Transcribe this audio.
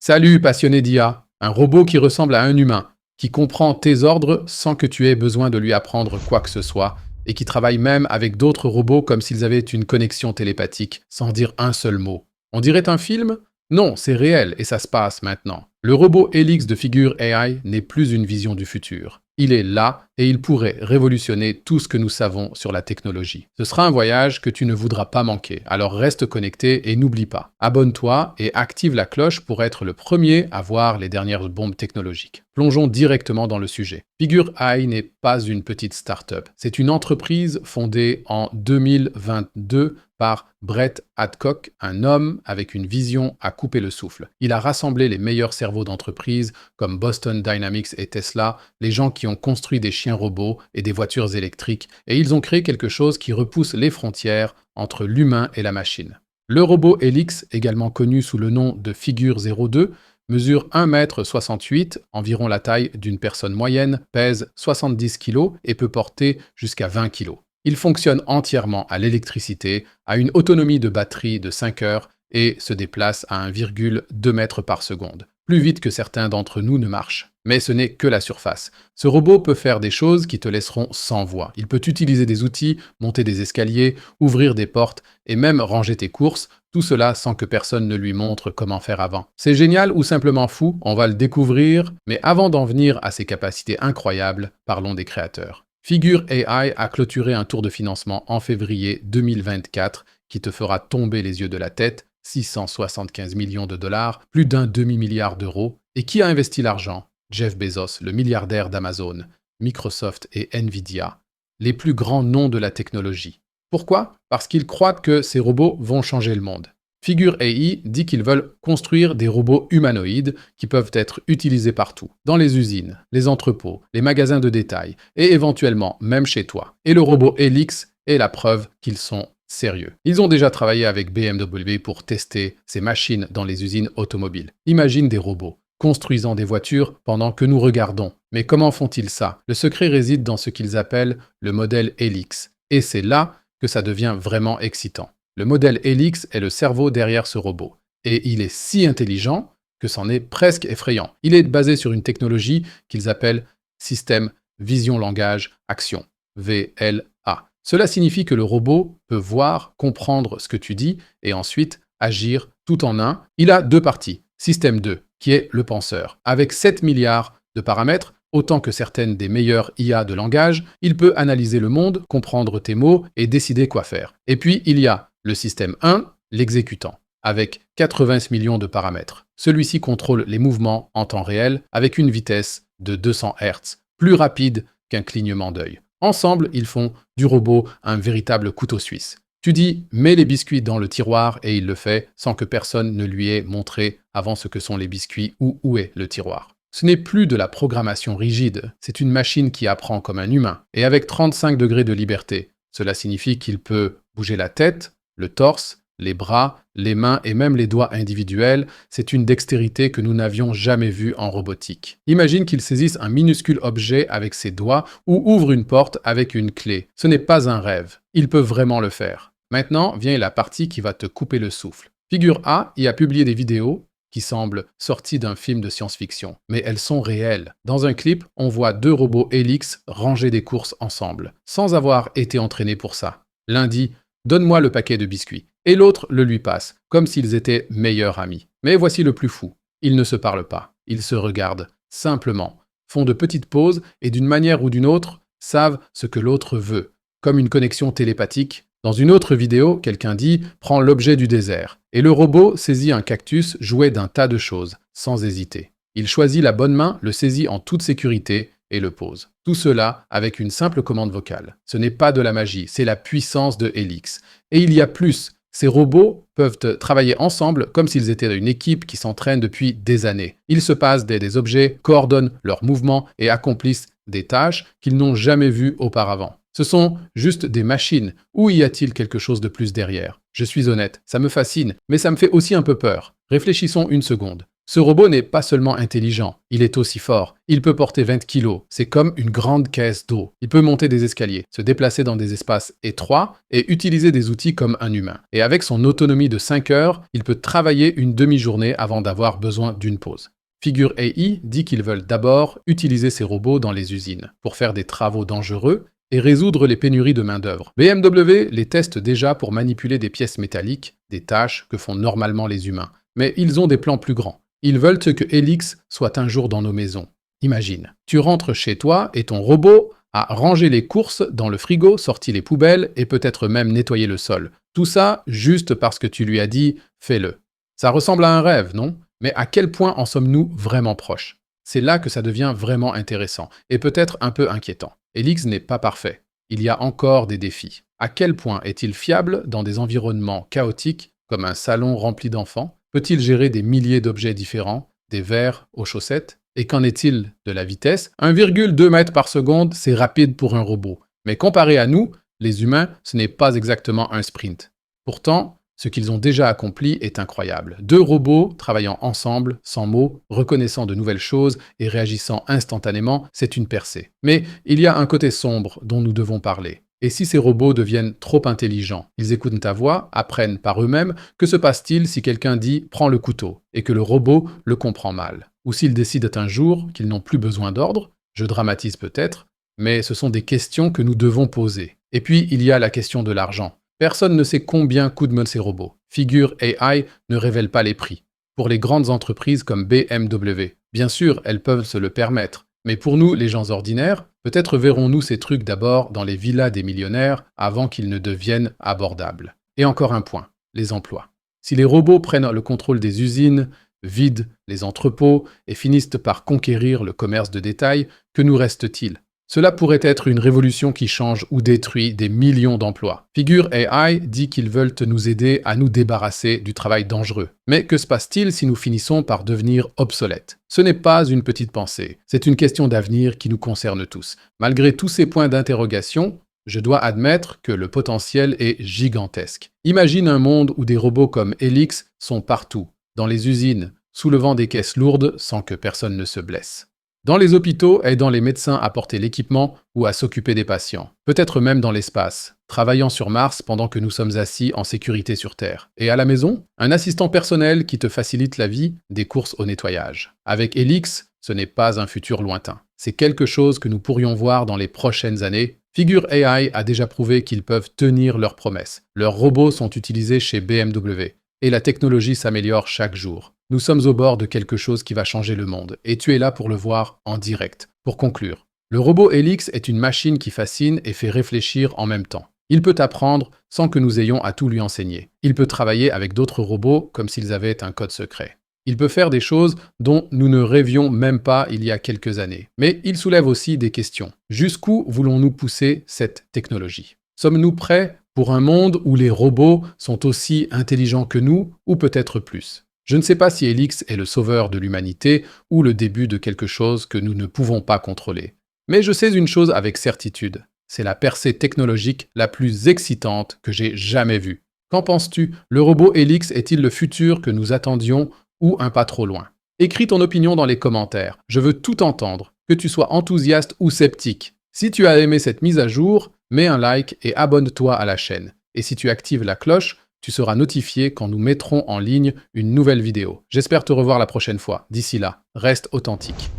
Salut, passionné d'IA. Un robot qui ressemble à un humain, qui comprend tes ordres sans que tu aies besoin de lui apprendre quoi que ce soit, et qui travaille même avec d'autres robots comme s'ils avaient une connexion télépathique, sans dire un seul mot. On dirait un film? Non, c'est réel et ça se passe maintenant. Le robot Helix de Figure AI n'est plus une vision du futur. Il est là et il pourrait révolutionner tout ce que nous savons sur la technologie. Ce sera un voyage que tu ne voudras pas manquer, alors reste connecté et n'oublie pas. Abonne-toi et active la cloche pour être le premier à voir les dernières bombes technologiques. Plongeons directement dans le sujet. Figure AI n'est pas une petite start-up. C'est une entreprise fondée en 2022 par Brett Adcock, un homme avec une vision à couper le souffle. Il a rassemblé les meilleurs cerveaux d'entreprise comme Boston Dynamics et Tesla, les gens qui ont construit des chiens robots et des voitures électriques, et ils ont créé quelque chose qui repousse les frontières entre l'humain et la machine. Le robot Helix, également connu sous le nom de Figure 02, mesure 1,68 m, environ la taille d'une personne moyenne, pèse 70 kg et peut porter jusqu'à 20 kg. Il fonctionne entièrement à l'électricité, a une autonomie de batterie de 5 heures et se déplace à 1,2 mètres par seconde, plus vite que certains d'entre nous ne marchent. Mais ce n'est que la surface. Ce robot peut faire des choses qui te laisseront sans voix. Il peut utiliser des outils, monter des escaliers, ouvrir des portes et même ranger tes courses, tout cela sans que personne ne lui montre comment faire avant. C'est génial ou simplement fou, on va le découvrir, mais avant d'en venir à ses capacités incroyables, parlons des créateurs. Figure AI a clôturé un tour de financement en février 2024 qui te fera tomber les yeux de la tête, 675 millions de dollars, plus d'un demi-milliard d'euros. Et qui a investi l'argent? Jeff Bezos, le milliardaire d'Amazon, Microsoft et Nvidia, les plus grands noms de la technologie. Pourquoi? Parce qu'ils croient que ces robots vont changer le monde. Figure AI dit qu'ils veulent construire des robots humanoïdes qui peuvent être utilisés partout, dans les usines, les entrepôts, les magasins de détail et éventuellement même chez toi. Et le robot Helix est la preuve qu'ils sont sérieux. Ils ont déjà travaillé avec BMW pour tester ces machines dans les usines automobiles. Imagine des robots construisant des voitures pendant que nous regardons. Mais comment font-ils ça? Le secret réside dans ce qu'ils appellent le modèle Helix. Et c'est là que ça devient vraiment excitant. Le modèle Helix est le cerveau derrière ce robot. Et il est si intelligent que c'en est presque effrayant. Il est basé sur une technologie qu'ils appellent Système Vision Langage Action, VLA. Cela signifie que le robot peut voir, comprendre ce que tu dis et ensuite agir tout en un. Il a deux parties. Système 2, qui est le penseur. Avec 7 milliards de paramètres, autant que certaines des meilleures IA de langage, il peut analyser le monde, comprendre tes mots et décider quoi faire. Et puis, il y a le système 1, l'exécutant, avec 80 millions de paramètres. Celui-ci contrôle les mouvements en temps réel avec une vitesse de 200 Hz, plus rapide qu'un clignement d'œil. Ensemble, ils font du robot un véritable couteau suisse. Tu dis « mets les biscuits dans le tiroir » et il le fait sans que personne ne lui ait montré avant ce que sont les biscuits ou où est le tiroir. Ce n'est plus de la programmation rigide, c'est une machine qui apprend comme un humain, et avec 35 degrés de liberté. Cela signifie qu'il peut bouger la tête, le torse, les bras, les mains et même les doigts individuels. C'est une dextérité que nous n'avions jamais vue en robotique. Imagine qu'il saisisse un minuscule objet avec ses doigts ou ouvre une porte avec une clé. Ce n'est pas un rêve, il peut vraiment le faire. Maintenant vient la partie qui va te couper le souffle. Figure A y a publié des vidéos qui semblent sorties d'un film de science-fiction, mais elles sont réelles. Dans un clip, on voit deux robots Helix ranger des courses ensemble, sans avoir été entraînés pour ça. L'un dit « Donne-moi le paquet de biscuits » et l'autre le lui passe, comme s'ils étaient meilleurs amis. Mais voici le plus fou, ils ne se parlent pas, ils se regardent, simplement, font de petites pauses et d'une manière ou d'une autre, savent ce que l'autre veut, comme une connexion télépathique. Dans une autre vidéo, quelqu'un dit « Prends l'objet du désert » et le robot saisit un cactus jouet d'un tas de choses, sans hésiter. Il choisit la bonne main, le saisit en toute sécurité et le pose. Tout cela avec une simple commande vocale. Ce n'est pas de la magie, c'est la puissance de Helix. Et il y a plus. Ces robots peuvent travailler ensemble comme s'ils étaient une équipe qui s'entraîne depuis des années. Ils se passent des objets, coordonnent leurs mouvements et accomplissent des tâches qu'ils n'ont jamais vues auparavant. Ce sont juste des machines. Ou y a-t-il quelque chose de plus derrière? Je suis honnête, ça me fascine, mais ça me fait aussi un peu peur. Réfléchissons une seconde. Ce robot n'est pas seulement intelligent, il est aussi fort. Il peut porter 20 kilos, c'est comme une grande caisse d'eau. Il peut monter des escaliers, se déplacer dans des espaces étroits et utiliser des outils comme un humain. Et avec son autonomie de 5 heures, il peut travailler une demi-journée avant d'avoir besoin d'une pause. Figure AI dit qu'ils veulent d'abord utiliser ces robots dans les usines pour faire des travaux dangereux et résoudre les pénuries de main-d'œuvre. BMW les teste déjà pour manipuler des pièces métalliques, des tâches que font normalement les humains. Mais ils ont des plans plus grands. Ils veulent que Helix soit un jour dans nos maisons. Imagine, tu rentres chez toi et ton robot a rangé les courses dans le frigo, sorti les poubelles et peut-être même nettoyé le sol. Tout ça juste parce que tu lui as dit « fais-le ». Ça ressemble à un rêve, non? Mais à quel point en sommes-nous vraiment proches? C'est là que ça devient vraiment intéressant et peut-être un peu inquiétant. Helix n'est pas parfait. Il y a encore des défis. À quel point est-il fiable dans des environnements chaotiques comme un salon rempli d'enfants? Peut-il gérer des milliers d'objets différents, des verres aux chaussettes? Et qu'en est-il de la vitesse? 1,2 mètres par seconde, c'est rapide pour un robot. Mais comparé à nous, les humains, ce n'est pas exactement un sprint. Pourtant, ce qu'ils ont déjà accompli est incroyable. 2 robots travaillant ensemble, sans mots, reconnaissant de nouvelles choses et réagissant instantanément, c'est une percée. Mais il y a un côté sombre dont nous devons parler. Et si ces robots deviennent trop intelligents? Ils écoutent ta voix, apprennent par eux-mêmes. Que se passe-t-il si quelqu'un dit « prends le couteau » et que le robot le comprend mal? Ou s'ils décident un jour qu'ils n'ont plus besoin d'ordre? Je dramatise peut-être, mais ce sont des questions que nous devons poser. Et puis, il y a la question de l'argent. Personne ne sait combien coûtent ces robots. Figure AI ne révèle pas les prix. Pour les grandes entreprises comme BMW, bien sûr, elles peuvent se le permettre. Mais pour nous, les gens ordinaires, peut-être verrons-nous ces trucs d'abord dans les villas des millionnaires avant qu'ils ne deviennent abordables. Et encore un point, les emplois. Si les robots prennent le contrôle des usines, vident les entrepôts et finissent par conquérir le commerce de détail, que nous reste-t-il? Cela pourrait être une révolution qui change ou détruit des millions d'emplois. Figure AI dit qu'ils veulent nous aider à nous débarrasser du travail dangereux. Mais que se passe-t-il si nous finissons par devenir obsolètes? Ce n'est pas une petite pensée, c'est une question d'avenir qui nous concerne tous. Malgré tous ces points d'interrogation, je dois admettre que le potentiel est gigantesque. Imagine un monde où des robots comme Helix sont partout, dans les usines, soulevant des caisses lourdes sans que personne ne se blesse. Dans les hôpitaux, aidant les médecins à porter l'équipement ou à s'occuper des patients. Peut-être même dans l'espace, travaillant sur Mars pendant que nous sommes assis en sécurité sur Terre. Et à la maison, un assistant personnel qui te facilite la vie, des courses au nettoyage. Avec Helix, ce n'est pas un futur lointain. C'est quelque chose que nous pourrions voir dans les prochaines années. Figure AI a déjà prouvé qu'ils peuvent tenir leurs promesses. Leurs robots sont utilisés chez BMW. Et la technologie s'améliore chaque jour. Nous sommes au bord de quelque chose qui va changer le monde, et tu es là pour le voir en direct. Pour conclure, le robot Helix est une machine qui fascine et fait réfléchir en même temps. Il peut apprendre sans que nous ayons à tout lui enseigner. Il peut travailler avec d'autres robots comme s'ils avaient un code secret. Il peut faire des choses dont nous ne rêvions même pas il y a quelques années. Mais il soulève aussi des questions. Jusqu'où voulons-nous pousser cette technologie? Sommes-nous prêts pour un monde où les robots sont aussi intelligents que nous, ou peut-être plus? Je ne sais pas si Helix est le sauveur de l'humanité ou le début de quelque chose que nous ne pouvons pas contrôler. Mais je sais une chose avec certitude, c'est la percée technologique la plus excitante que j'ai jamais vue. Qu'en penses-tu? Le robot Helix est-il le futur que nous attendions ou un pas trop loin? Écris ton opinion dans les commentaires, je veux tout entendre, que tu sois enthousiaste ou sceptique. Si tu as aimé cette mise à jour, mets un like et abonne-toi à la chaîne. Et si tu actives la cloche, tu seras notifié quand nous mettrons en ligne une nouvelle vidéo. J'espère te revoir la prochaine fois. D'ici là, reste authentique.